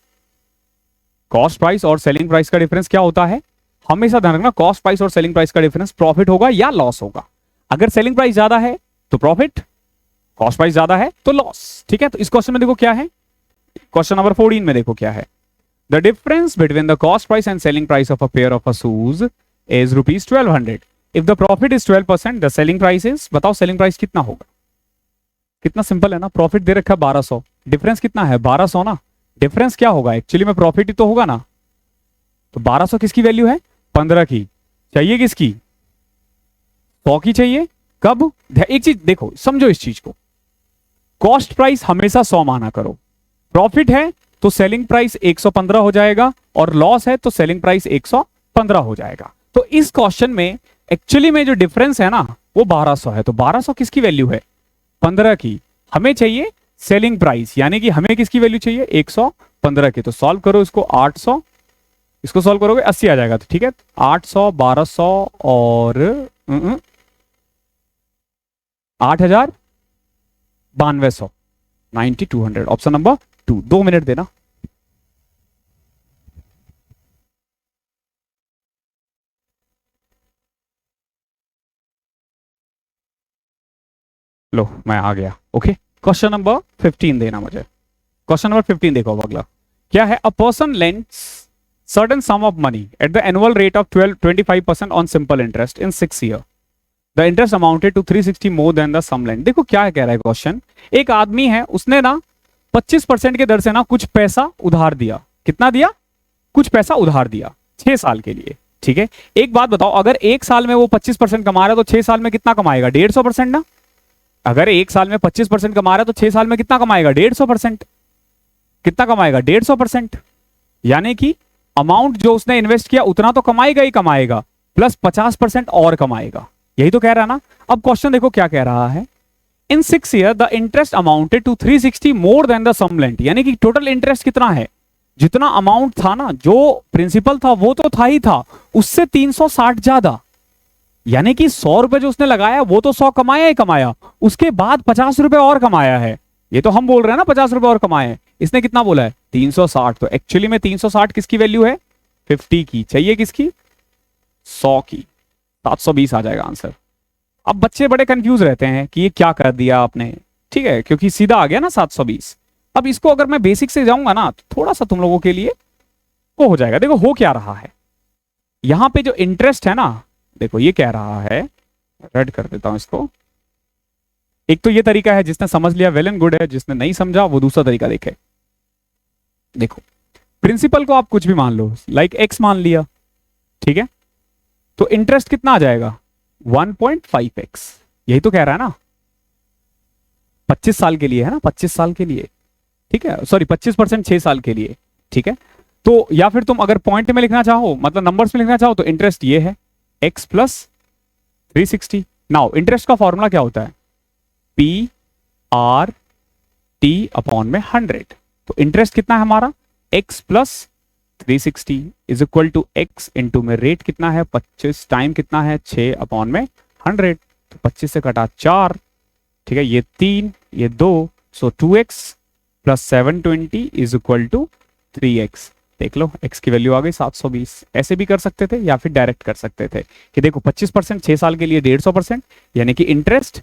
कॉस्ट प्राइस और सेलिंग प्राइस का डिफरेंस क्या होता है? हमेशा ध्यान रखना, कॉस्ट प्राइस और सेलिंग प्राइस का डिफरेंस प्रॉफिट होगा या लॉस होगा। अगर सेलिंग प्राइस ज्यादा है तो प्रॉफिट, कॉस्ट प्राइस ज्यादा है तो लॉस। ठीक है, तो इस क्वेश्चन में देखो क्या है, क्वेश्चन नंबर 14 में देखो क्या है। The difference between the cost price and selling price of a pair of a shoes is rupees 1200। If the profit is 12%, the selling price is, बताओ सेलिंग प्राइस कितना होगा? कितना सिंपल है ना, प्रॉफिट दे रखा है 1200, डिफरेंस कितना है? 1200 ना। डिफरेंस क्या होगा? एक्चुअली में प्रॉफिट ही तो होगा ना। तो 1200 किसकी वैल्यू है? 15 की। चाहिए किसकी? 100 की चाहिए। कब? एक चीज देखो, समझो इस चीज को, कॉस्ट प्राइस हमेशा 100 माना करो, प्रॉफिट है तो सेलिंग प्राइस 115 हो जाएगा, और लॉस है तो सेलिंग प्राइस 115 हो जाएगा। तो इस क्वेश्चन में एक्चुअली में जो डिफरेंस है ना वो 1200 है। तो 1200 किसकी वैल्यू है? 15 की। हमें चाहिए सेलिंग प्राइस, यानी कि हमें किसकी वैल्यू चाहिए? 115 की। तो सॉल्व करो इसको, 800, इसको सॉल्व करोगे 80 आ जाएगा। तो ठीक है, 800 1200 और 8,9200, 9200। Option number 2। 2 मिनट देना। लो मैं आ गया। ओके, क्वेश्चन नंबर 15 देना मुझे। क्वेश्चन नंबर 15 देखो, अब अगला क्या है? A person lends certain sum of money at the annual rate of 25% on simple interest in 6 year. The interest amounted to 360 more than the sum lent. देखो क्या कह रहा है क्वेश्चन, एक आदमी है उसने ना 25% के दर से ना कुछ पैसा उधार दिया। कितना दिया? कुछ पैसा उधार दिया 6 साल के लिए। ठीक है, एक बात बताओ, अगर एक साल में वो 25% कमा रहा है तो 6 साल में कितना कमाएगा? 150% ना। अगर एक साल में 25% कमा रहा है तो 6 साल में कितना कमाएगा? 150%। कितना कमाएगा? 150%। यानी कि अमाउंट जो उसने इन्वेस्ट किया उतना तो कमाएगा ही कमाएगा, प्लस 50% और कमाएगा। यही तो कह रहा है ना। अब क्वेश्चन देखो क्या कह रहा है, in 6 year the interest amounted to 360 more than the sum lent. यानी कि टोटल इंटरेस्ट कितना है? जितना अमाउंट था ना, जो प्रिंसिपल था वो तो था ही था, उससे 360 ज्यादा। यानी कि 100 रुपए जो उसने लगाया वो तो 100 कमाया ही कमाया, उसके बाद 50 रुपए और कमाया है। ये तो हम बोल रहे हैं ना 50 रुपए और कमाए, इसने कितना बोला है? 360। तो एक्चुअली में 360 किसकी वैल्यू है? 50 की। चाहिए किसकी? 100 की। 720 आ जाएगा आंसर। अब बच्चे बड़े कंफ्यूज रहते हैं कि ये क्या कर दिया आपने। ठीक है, क्योंकि सीधा आ गया ना 720। अब इसको अगर मैं बेसिक से जाऊंगा ना तो थोड़ा सा तुम लोगों के लिए वो हो जाएगा। देखो हो क्या रहा है यहां पे, जो इंटरेस्ट है ना, देखो ये कह रहा है, रेड कर देता हूं इसको। एक तो ये तरीका है, जिसने समझ लिया वेल एंड गुड है, जिसने नहीं समझा वो दूसरा तरीका देखे। देखो प्रिंसिपल को आप कुछ भी मान लो, लाइक एक्स मान लिया। ठीक है, तो इंटरेस्ट कितना आ जाएगा? 1.5x। यही तो कह रहा है ना, 25 साल के लिए है ना, 25 साल के लिए। ठीक है, सॉरी 25% 6 साल के लिए। ठीक है, तो या फिर तुम अगर पॉइंट में लिखना चाहो, मतलब नंबर्स में लिखना चाहो, तो इंटरेस्ट ये है x प्लस 360। नाउ इंटरेस्ट का फॉर्मूला क्या होता है? पी आर टी अपॉन में 100। तो इंटरेस्ट कितना है हमारा? x plus 360 is equal to x into में रेट कितना है 25, टाइम कितना है 6 अपॉन में 100। तो 25 से कटा 4, ठीक है, ये 3, ये 2, so 2x plus 720 is equal to 3x। देख लो x की वैल्यू आ गई 720। ऐसे भी कर सकते थे या फिर डायरेक्ट कर सकते थे कि देखो 25% 6 साल के लिए 150%, यानी कि इंटरेस्ट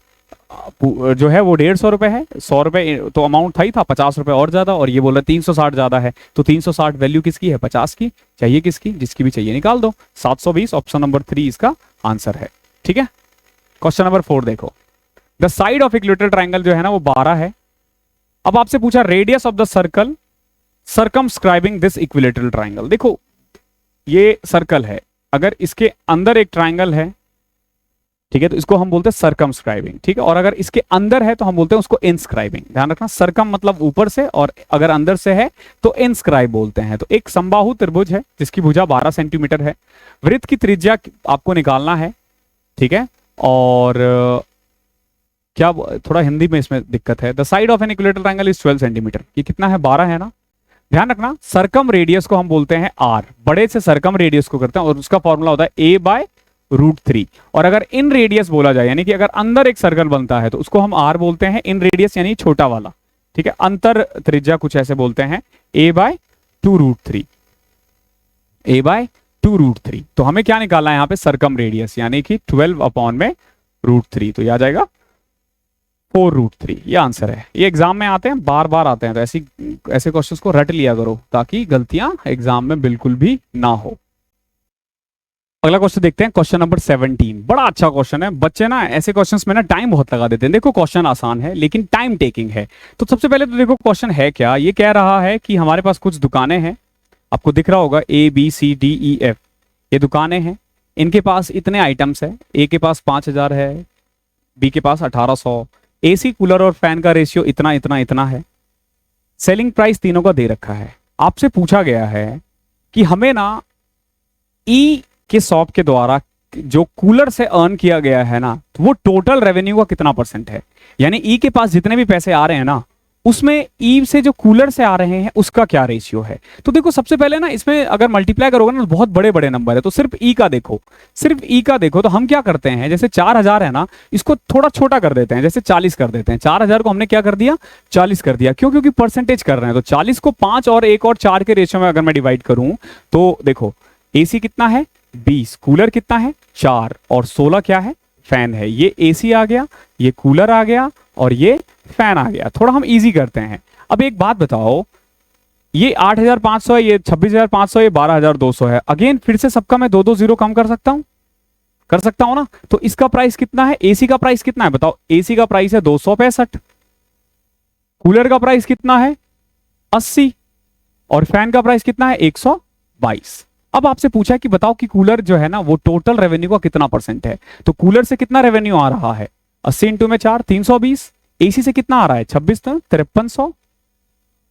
जो है वो 150 रुपए है, 100 रुपए तो अमाउंट था ही था, 50 रुपए और ज्यादा, और ये बोला 360 ज्यादा है, तो 360 वैल्यू किसकी है, 50 की, चाहिए किसकी, जिसकी भी चाहिए निकाल दो, 720, ऑप्शन नंबर 3 इसका आंसर है। ठीक है, क्वेश्चन नंबर 4 देखो, the side of equilateral triangle जो है ना वो 12 है। अब आपसे पूछा radius of the circle circumscribing this equilateral triangle. देखो ये सर्कल है, अगर इसके अंदर एक ट्राइंगल है, ठीक है, तो इसको हम बोलते हैं सर्कमस्क्राइबिंग, ठीक है, और अगर इसके अंदर है तो हम बोलते हैं उसको इनस्क्राइबिंग। ध्यान रखना, सर्कम मतलब ऊपर से, और अगर अंदर से है तो इनस्क्राइब बोलते हैं। तो एक समबाहु त्रिभुज है जिसकी भुजा 12 सेंटीमीटर है, वृत्त की त्रिज्या आपको निकालना है, ठीक है, और क्या थोड़ा हिंदी में इसमें दिक्कत है, the side of an equilateral triangle is 12 centimetre. ये कितना है, 12 है ना। ध्यान रखना, सर्कम रेडियस को हम बोलते हैं आर, बड़े से सर्कम रेडियस को करते हैं, और उसका फॉर्मूला होता है a/√3। और अगर इन रेडियस बोला जाए, यानी कि अगर अंदर एक सर्कल बनता है तो उसको हम आर बोलते हैं, इन रेडियस यानी छोटा वाला, ठीक है, अंतर त्रिज्या कुछ ऐसे बोलते हैं a/2√3, a/2√3। तो हमें क्या निकालना है यहाँ पे, सर्कम रेडियस, यानी कि 12/√3, तो यह आ जाएगा 4√3, ये आंसर है। ये एग्जाम में आते हैं, बार बार आते हैं, तो ऐसे क्वेश्चंस को रट लिया करो ताकि गलतियां एग्जाम में बिल्कुल भी ना हो। अगला क्वेश्चन देखते हैं, क्वेश्चन नंबर 17। बड़ा अच्छा क्वेश्चन है, बच्चे ना ऐसे क्वेश्चंस में ना टाइम बहुत लगा देते हैं। देखो क्वेश्चन आसान है लेकिन टाइम टेकिंग है। तो सबसे पहले तो देखो क्वेश्चन है क्या, ये कह रहा है कि हमारे पास कुछ दुकानें हैं, आपको दिख रहा होगा ABCDEF, ये दुकानें हैं, इनके पास इतने आइटम्स है, ए के पास 5000 है, बी के पास 1800, एसी कूलर और फैन का रेशियो इतना इतना इतना है, सेलिंग प्राइस तीनों का दे रखा है। आपसे पूछा गया है कि हमें ना ई के शॉप के द्वारा जो कूलर से अर्न किया गया है ना, तो वो टोटल रेवेन्यू का कितना % है, यानी ई के पास जितने भी पैसे आ रहे हैं ना, उसमें ई से जो कूलर से आ रहे हैं उसका क्या रेशियो है। तो देखो सबसे पहले ना इसमें अगर मल्टीप्लाई करोगे ना तो बहुत बड़े बड़े नंबर है, तो सिर्फ ई का देखो, सिर्फ ई का देखो। तो हम क्या करते हैं, जैसे 4000 है ना, इसको थोड़ा छोटा कर देते हैं, जैसे 40 कर देते हैं। 4000 को हमने क्या कर दिया, 40 कर दिया, क्यों, क्योंकि परसेंटेज कर रहे हैं। तो 40 को 5 और 1 और 4 के रेशियो में अगर मैं डिवाइड करूं तो देखो एसी कितना है 20, कूलर कितना है 4, और 16 क्या है, फैन है। ये एसी आ गया, ये कूलर आ गया, और ये फैन आ गया। थोड़ा हम इजी करते हैं। अब एक बात बताओ, ये 8500 है, ये 26500, ये 12200 है। अगेन फिर से सबका मैं 2 2 0 कम कर सकता हूं, कर सकता हूं ना। तो इसका प्राइस कितना है, एसी का प्राइस कितना है बताओ, एसी का प्राइस है 265, कूलर का प्राइस कितना है 80, और फैन का प्राइस कितना है 122। अब आपसे पूछा है कि बताओ कि कूलर जो है ना वो टोटल रेवेन्यू का कितना % है। तो कूलर से कितना रेवेन्यू आ रहा है, 80 इंटू में 4 320। एसी से कितना आ रहा है 26 तो 5300,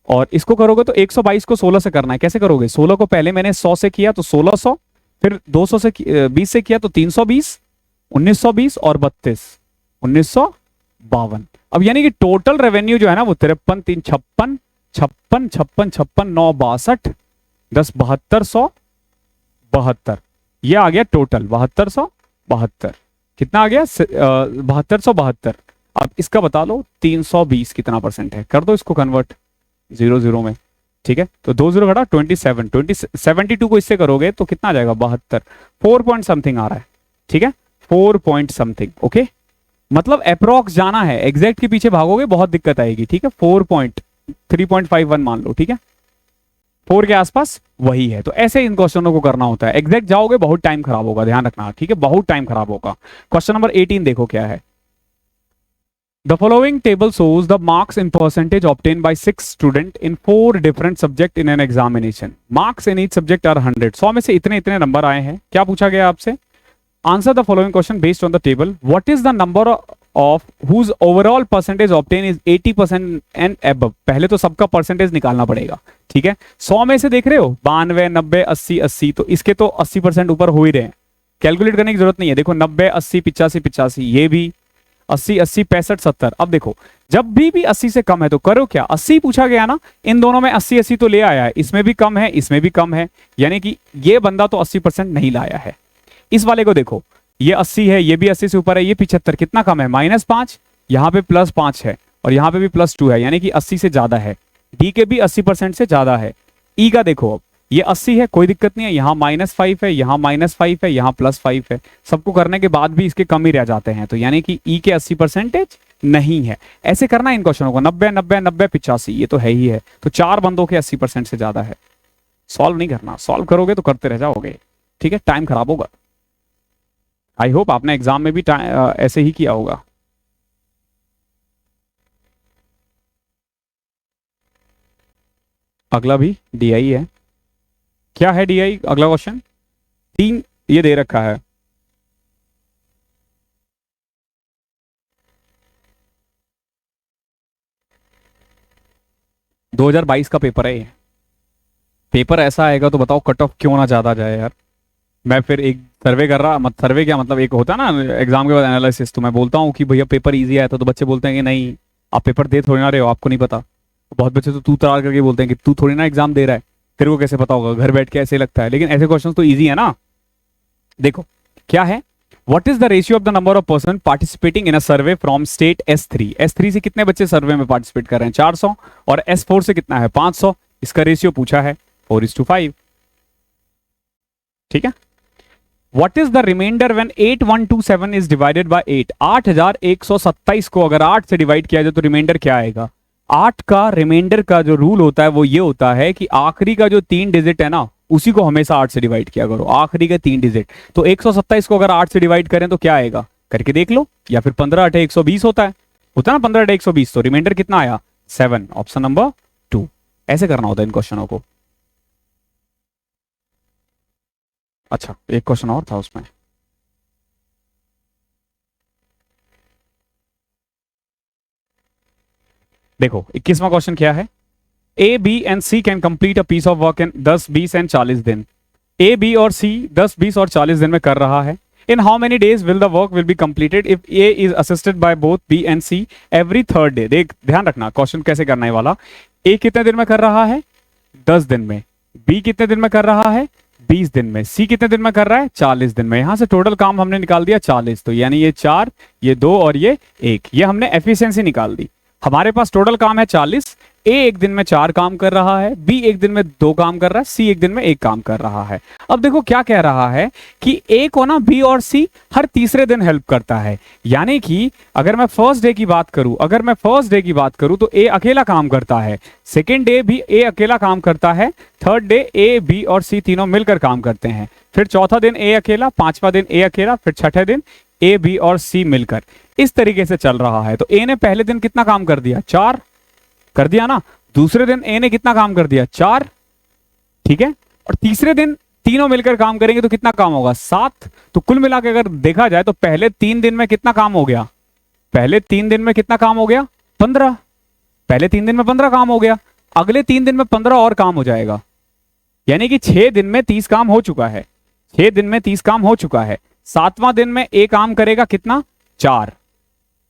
और इसको करोगे तो 122 को 16 से करना है। कैसे करोगे, 16 को पहले मैंने 100 से किया तो 1600, फिर 200 से 20 से किया तो 320, 1920 और 32 1952। अब यानी कि टोटल रेवेन्यू जो है ना वो 53 3 56 56 56 56 9 62 10 7272, ये आ गया टोटल 7272। कितना आ गया 7272। अब इसका बता लो 320 कितना % है, कर दो इसको कन्वर्ट 0 0 में, ठीक है। तो 2 0 घटा 27 72 को इससे करोगे तो कितना आ जाएगा 72, 4 पॉइंट समथिंग आ रहा है, ठीक है, 4 पॉइंट समथिंग। ओके, मतलब अप्रोक्स जाना है, एग्जैक्ट के पीछे भागोगे बहुत दिक्कत आएगी, ठीक है। 3.51 मान लो, ठीक है, 4 के आसपास वही है। तो ऐसे इन क्वेश्चनों को करना होता है, एग्जैक्ट जाओगे बहुत टाइम खराब होगा, ध्यान रखना, ठीक है, बहुत टाइम खराब होगा। क्वेश्चन नंबर 18 देखो क्या है, the following table shows the marks in percentage obtained by 6 students in 4 different subject in an examination. Marks in each subject are 100. 100 में से इतने इतने नंबर आए हैं। क्या पूछा गया आपसे, answer the following question based on the table. What is the number of whose overall percentage obtained is 80% and above। पहले तो सबका परसेंटेज निकालना पड़ेगा, ठीक है। 100 में से देख रहे हो 92 90 80 80, तो इसके तो 80% ऊपर हो ही रहे हैं, कैलकुलेट करने की जरूरत नहीं है। देखो 90 80 85 85, ये भी 80 80 65 70। अब देखो जब भी 80 से कम है तो करो क्या, 80 पूछा गया ना, इन दोनों में 80 80 तो ले आया है, इसमें भी कम है इसमें भी कम है, यानी कि ये बंदा तो 80% नहीं लाया है। इस वाले को देखो ये 80 है, ये भी 80 से ऊपर है, ये 75, कितना कम है -5, यहाँ पे +5 है और यहाँ पे भी +2 है, यानी कि 80 से ज्यादा है। डी के भी 80% से ज्यादा है। ई का देखो, अब ये 80 है, कोई दिक्कत नहीं है, यहाँ -5 है, यहाँ -5 है, यहाँ +5 है, सबको करने के बाद भी इसके कम ही रह जाते हैं, तो यानी कि ई के 80% नहीं है। ऐसे करना इन क्वेश्चनों को, 90 90 90 85, ये तो है ही है, तो 4 बंदों के 80% से ज्यादा है। सॉल्व नहीं करना, सॉल्व करोगे तो करते रह जाओगे, ठीक है, टाइम खराब होगा। आई होप आपने एग्जाम में भी ऐसे ही किया होगा। अगला भी डीआई है। क्या है डीआई? अगला क्वेश्चन 3 ये दे रखा है। (2022) का पेपर है ये। पेपर ऐसा आएगा तो बताओ कट ऑफ क्यों ना ज्यादा जाए यार। मैं फिर एक सर्वे कर रहा, मत सर्वे क्या मतलब, एक होता है ना एग्जाम के बाद एनालिसिस, तो मैं बोलता हूँ कि भैया पेपर इजी आया था, तो बच्चे बोलते हैं कि नहीं आप पेपर दे थोड़ी ना रहे हो, आपको नहीं पता। बहुत बच्चे तो तू तरार करके बोलते हैं कि तू थोड़ी ना एग्जाम दे रहा है, तेरे को कैसे पता होगा, घर बैठ के ऐसे लगता है, लेकिन ऐसे क्वेश्चन तो ईजी है ना। देखो क्या है, what is the ratio of the number of person participating in a survey from state S3। S3 से कितने बच्चे सर्वे में पार्टिसिपेट कर रहे हैं? 400। और S4 से कितना है? 500। इसका रेशियो पूछा है 4:5, ठीक है। What is the remainder when 8127 is divided by 8? 8127 को अगर 8 से डिवाइड किया जाए तो रिमाइंडर क्या आएगा? 8 का रिमाइंडर का जो रूल होता है वो ये होता है कि आखिरी का जो 3 डिजिट है ना, उसी को हमेशा 8 से डिवाइड किया करो, आखिरी के 3 डिजिट। तो 127 को अगर 8 से डिवाइड करें तो क्या आएगा? करके देख लो, या फिर 15 8 120 होता है ना, 15 8 120, तो रिमाइंडर कितना आया? 7, ऑप्शन नंबर 2। ऐसे करना होता है इन क्वेश्चनों को। अच्छा एक क्वेश्चन और था उसमें, देखो 21वां क्वेश्चन क्या है, A B and C can complete a piece of work in 10 20 and 40 दिन। ए बी और सी 10 20 और 40 दिन में कर रहा है। In how many days will the work will be completed if A is assisted by both B and C every third day. देख ध्यान रखना क्वेश्चन कैसे करना है वाला। ए कितने दिन में कर रहा है? 10 दिन में। बी कितने दिन में कर रहा है? 20 दिन में। सी कितने दिन में कर रहा है? 40 दिन में। यहां से टोटल काम हमने निकाल दिया 40, तो यानी ये 4, ये 2 और ये 1, ये हमने एफिशिएंसी निकाल दी। हमारे पास टोटल काम है 40। ए एक दिन में 4 काम कर रहा है, बी एक दिन में 2 काम कर रहा है, सी एक दिन में 1 काम कर रहा है। अब देखो क्या कह रहा है कि ए को ना बी और सी हर तीसरे दिन हेल्प करता है, यानी कि अगर मैं फर्स्ट डे की बात करूं तो ए अकेला काम करता है, सेकेंड डे भी ए अकेला काम करता है, थर्ड डे ए बी और सी तीनों मिलकर काम करते हैं, फिर चौथा दिन ए अकेला, पांचवा दिन ए अकेला, फिर छठे दिन ए बी और सी मिलकर। इस तरीके से चल रहा है। तो ए ने पहले दिन कितना काम कर दिया? 4 कर दिया ना। दूसरे दिन ए ने कितना काम कर दिया? 4, ठीक है। और तीसरे दिन तीनों मिलकर काम करेंगे तो कितना काम होगा? 7। तो कुल मिला के अगर देखा जाए तो पहले 3 दिन में कितना काम हो गया? पहले 3 दिन में कितना काम हो गया? 15। पहले 3 दिन में 15 काम हो गया, अगले 3 दिन में 15 और काम हो जाएगा, यानी कि 6 दिन में 30 काम हो चुका है। 6 दिन में 30 काम हो चुका है। 7वां दिन में ए काम करेगा कितना? 4।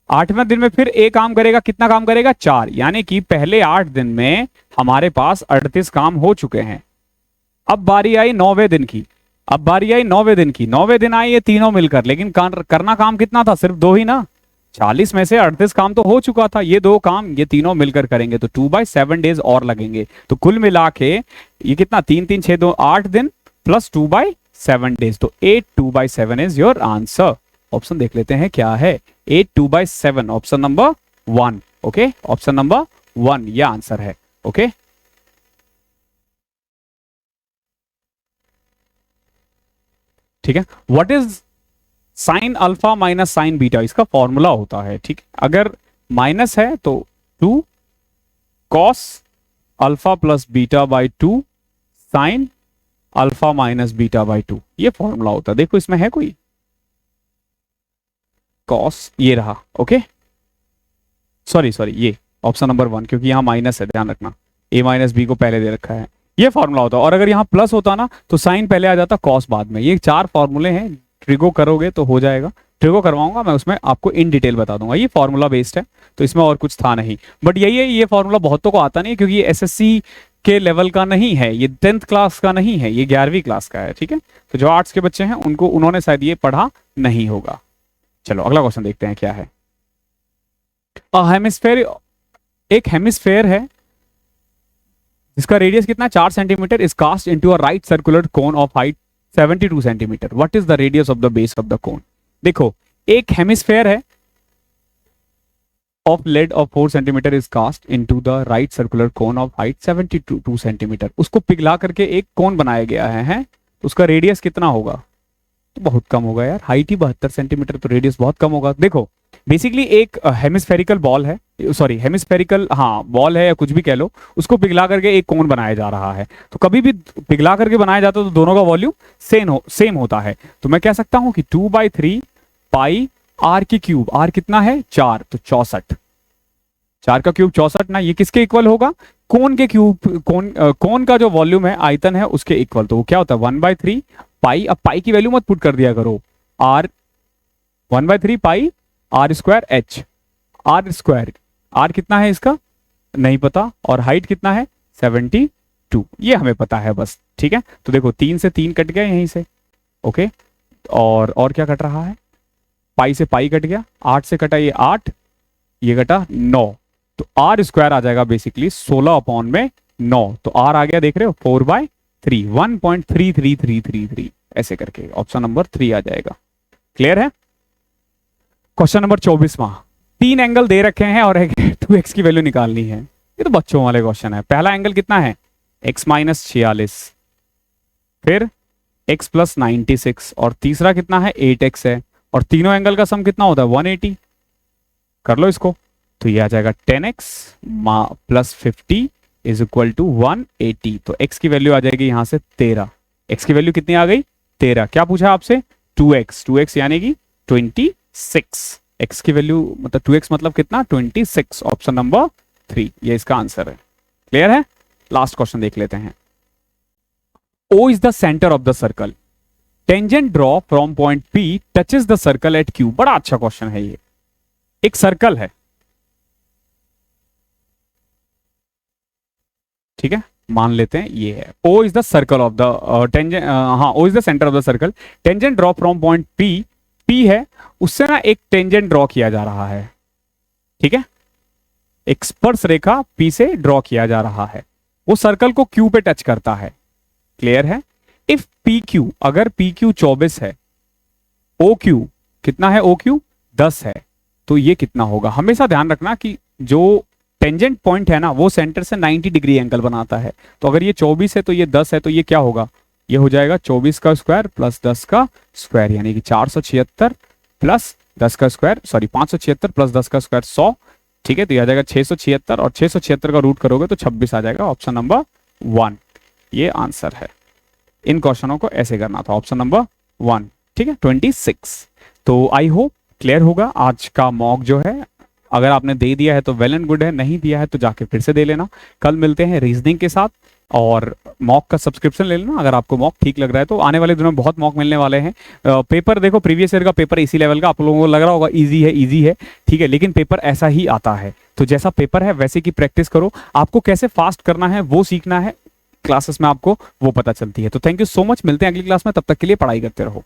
8वें दिन में फिर ए काम करेगा, कितना काम करेगा? 4, यानी कि पहले 8 दिन में हमारे पास 38 काम हो चुके हैं। अब बारी आई 9वें दिन की। 9वें दिन आए ये तीनों मिलकर, लेकिन करना काम कितना था? सिर्फ 2 ही ना। 40 में से 38 काम तो हो चुका था, ये 2 काम ये तीनों मिलकर करेंगे तो 2/7 डेज और लगेंगे। तो कुल मिला के ये कितना? 3 3 6 2 8 दिन प्लस 2/7 डेज, तो 8 2/7 इज योर आंसर। ऑप्शन देख लेते हैं क्या है। 8 2/7, option number 1। Okay, option number 1 ये आंसर है। ओके, ठीक है। What is sine alpha minus sign beta? इसका फॉर्मूला होता है, ठीक है। अगर माइनस है तो 2 cos alpha plus beta by 2 sine alpha minus beta by 2, ये फॉर्मूला होता है। देखो इसमें है कोई कॉस, ये रहा। ओके सॉरी ये ऑप्शन नंबर 1, क्योंकि यहां माइनस है, ध्यान रखना। ए माइनस बी को पहले दे रखा है, ये फॉर्मूला होता है। और अगर यहां प्लस होता ना तो साइन पहले आ जाता, कॉस बाद में। ये 4 फॉर्मूले हैं, ट्रिगो करोगे तो हो जाएगा। ट्रिको करवाऊंगा मैं, उसमें आपको इन डिटेल बता दूंगा। ये फॉर्मूला बेस्ड है, तो इसमें और कुछ था नहीं, बट यही है, ये फॉर्मूला बहुतों को आता नहीं है, क्योंकि ये एसएससी के लेवल का नहीं है, ये 10th क्लास का नहीं है, ये 11वीं क्लास का है। ठीक है, तो जो आर्ट्स के बच्चे हैं उनको, उन्होंने शायद ये पढ़ा नहीं होगा। चलो अगला क्वेश्चन देखते हैं क्या है। हेमिस्फेयर, एक हेमिस्फेयर है जिसका रेडियस कितना, 4 centimeter, is cast into a right circular cone of height 72 centimeter. What is the radius of the base of the cone. देखो, एक हेमिस्फेयर है of lead of 4 centimeter is cast into the right circular cone of height 72 centimetre. उसको पिघला करके एक कोन बनाया गया है, तो उसका रेडियस कितना होगा, तो बहुत कम होगा यार, हाइट ही 72 सेंटीमीटर, तो रेडियस बहुत कम होगा। देखो बेसिकली एक हेमिस्फेरिकल बॉल है, सॉरी हेमिस्फेरिकल, हाँ बॉल है या कुछ भी कह लो, उसको पिघला करके एक कोन बनाया जा रहा है। तो कभी भी पिघला करके बनाया जाता है तो दोनों का वॉल्यूम सेम होता है। तो मैं कह सकता हूं कि 2/3 पाई आर की क्यूब, आर कितना है 4, तो 64, 4 का क्यूब 64 ना, ये किसके इक्वल होगा, कोन के क्यूब, कोन का जो वॉल्यूम है, आयतन है, उसके इक्वल। तो वो क्या होता है 1/3 पाई, अब पाई की वैल्यू मत पुट कर दिया करो, R 1/3 pi R square H, R square, R कितना है इसका नहीं पता, और हाइट कितना है 72, ये हमें पता है बस। ठीक है, तो देखो 3 से 3 कट गया यहीं से, ओके, और क्या कट रहा है, पाई से पाई कट गया, 8 से कटा ये 8, ये कटा 9, तो आर स्क्वायर आ जाएगा बेसिकली 16/9, तो आर आ गया देख रहे हो 4/3, 1.33333, ऐसे करके ऑप्शन नंबर 3 आ जाएगा। क्लियर है। क्वेश्चन नंबर 24वां, 3 एंगल दे रखे हैं और 2x की वैल्यू निकालनी है। ये तो बच्चों वाले क्वेश्चन है। पहला एंगल कितना है x - 46, फिर x + 96, और तीसरा कितना है 8x है, और तीनों एंगल का सम कितना होता है 180। कर लो इसको, तो ये आ जाएगा 10x + 50 = 180। तो x की वैल्यू आ जाएगी यहां से 13। x की वैल्यू कितनी आ गई 13। क्या पूछा आपसे 2x यानी कि 26। x की वैल्यू मतलब 2x मतलब कितना 26, ऑप्शन नंबर 3 ये इसका आंसर है। क्लियर है। लास्ट क्वेश्चन देख लेते हैं। O is the centre of the circle, tangent draw from point P touches the circle eight Q। बड़ा अच्छा क्वेश्चन है ये। एक सर्कल है, ठीक है, मान लेते हैं ये है O is the circle of the tangent, हाँ O is the centre of the circle, tangent draw from point P है, उससे ना एक टेंजेंट ड्रॉ किया जा रहा है। ठीक है, एक स्पर्श रेखा P से ड्रॉ किया जा रहा है, वो सर्कल को Q पे टच करता है। क्लियर है। इफ PQ, अगर PQ 24 है, OQ कितना है, OQ 10 है, तो ये कितना होगा। हमेशा ध्यान रखना कि जो टेंजेंट पॉइंट है ना वो सेंटर से 90 डिग्री एंगल बनाता है। तो अगर ये 24 है तो ये 10 है, तो ये क्या होगा, ये हो जाएगा 24 का स्क्वायर प्लस 10 का स्क्वायर, यानी कि 476 प्लस 10 का स्क्वायर, सॉरी 576 प्लस 10 का स्क्वायर 100। ठीक है, तो ये आ जाएगा 676, और 676 का रूट करोगे तो 26 आ जाएगा। ऑप्शन नंबर 1 ये आंसर है। इन क्वेश्चनों को ऐसे करना था, ऑप्शन नंबर 1। ठीक है, 26। तो आई होप क्लियर होगा आज का मॉक जो है। अगर आपने दे दिया है तो वेल एंड गुड है, नहीं दिया है तो जाके फिर से दे लेना। कल मिलते हैं रीजनिंग के साथ, और मॉक का सब्सक्रिप्शन ले लेना अगर आपको मॉक ठीक लग रहा है तो। आने वाले दिनों में बहुत मॉक मिलने वाले हैं। पेपर देखो, प्रीवियस ईयर का पेपर इसी लेवल का, आप लोगों को लग रहा होगा इजी है, ठीक है, लेकिन पेपर ऐसा ही आता है। तो जैसा पेपर है वैसे की प्रैक्टिस करो। आपको कैसे फास्ट करना है वो सीखना है, क्लासेस में आपको वो पता चलती है। तो थैंक यू सो मच, मिलते हैं अगली क्लास में, तब तक के लिए पढ़ाई करते रहो।